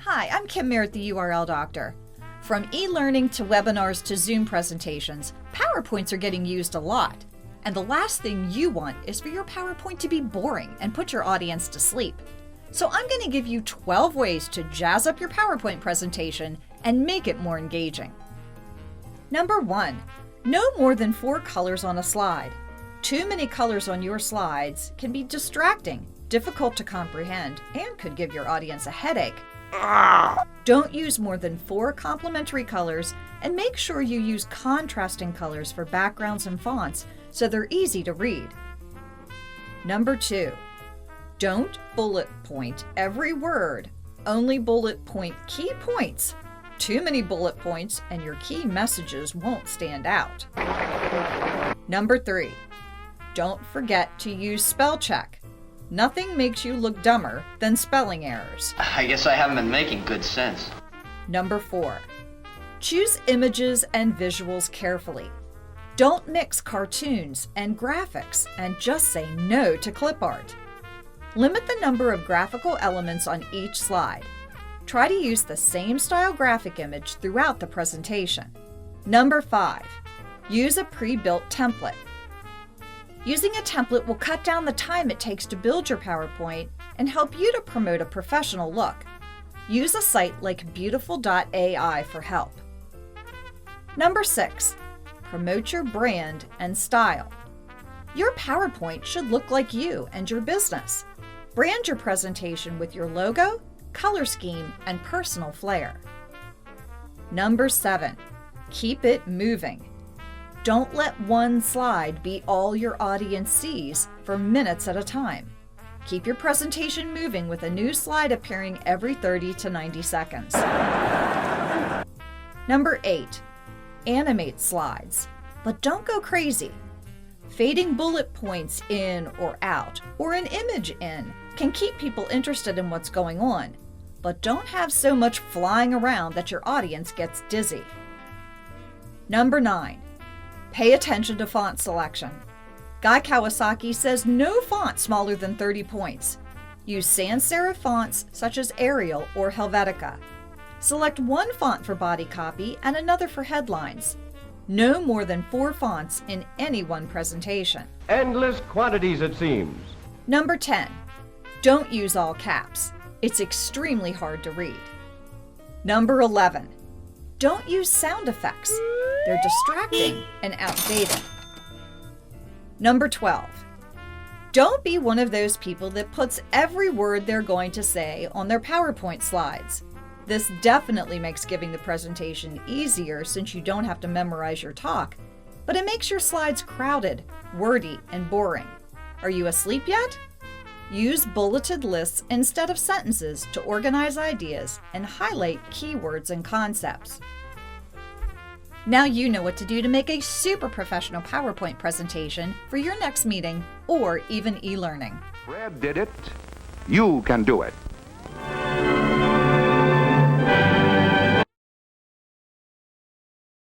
Hi, I'm Kim Merritt, the URL Doctor. From e-learning to webinars to Zoom presentations, PowerPoints are getting used a lot. And the last thing you want is for your PowerPoint to be boring and put your audience to sleep. So I'm going to give you 12 ways to jazz up your PowerPoint presentation and make it more engaging. Number 1, no more than 4 colors on a slide. Too many colors on your slides can be distracting, difficult to comprehend, and could give your audience a headache. Don't use more than 4 complementary colors, and make sure you use contrasting colors for backgrounds and fonts so they're easy to read. Number 2, don't bullet point every word, only bullet point key points. Too many bullet points and your key messages won't stand out. Number 3, don't forget to use spell check. Nothing makes you look dumber than spelling errors. I guess I haven't been making good sense. Number 4, choose images and visuals carefully. Don't mix cartoons and graphics, and just say no to clip art. Limit the number of graphical elements on each slide. Try to use the same style graphic image throughout the presentation. Number 5, use a pre-built template. Using a template will cut down the time it takes to build your PowerPoint and help you to promote a professional look. Use a site like beautiful.ai for help. Number 6, promote your brand and style. Your PowerPoint should look like you and your business. Brand your presentation with your logo, color scheme, and personal flair. Number 7, keep it moving. Don't let one slide be all your audience sees for minutes at a time. Keep your presentation moving with a new slide appearing every 30 to 90 seconds. Number 8, animate slides, but don't go crazy. Fading bullet points in or out, or an image in, can keep people interested in what's going on, but don't have so much flying around that your audience gets dizzy. Number 9, pay attention to font selection. Guy Kawasaki says no font smaller than 30 points. Use sans serif fonts such as Arial or Helvetica. Select one font for body copy and another for headlines. No more than 4 fonts in any one presentation. Endless quantities, it seems. Number 10, don't use all caps. It's extremely hard to read. Number 11, don't use sound effects. They're distracting and outdated. Number 12, don't be one of those people that puts every word they're going to say on their PowerPoint slides. This definitely makes giving the presentation easier since you don't have to memorize your talk, but it makes your slides crowded, wordy, and boring. Are you asleep yet? Use bulleted lists instead of sentences to organize ideas and highlight keywords and concepts. Now you know what to do to make a super professional PowerPoint presentation for your next meeting or even e-learning. Fred did it. You can do it.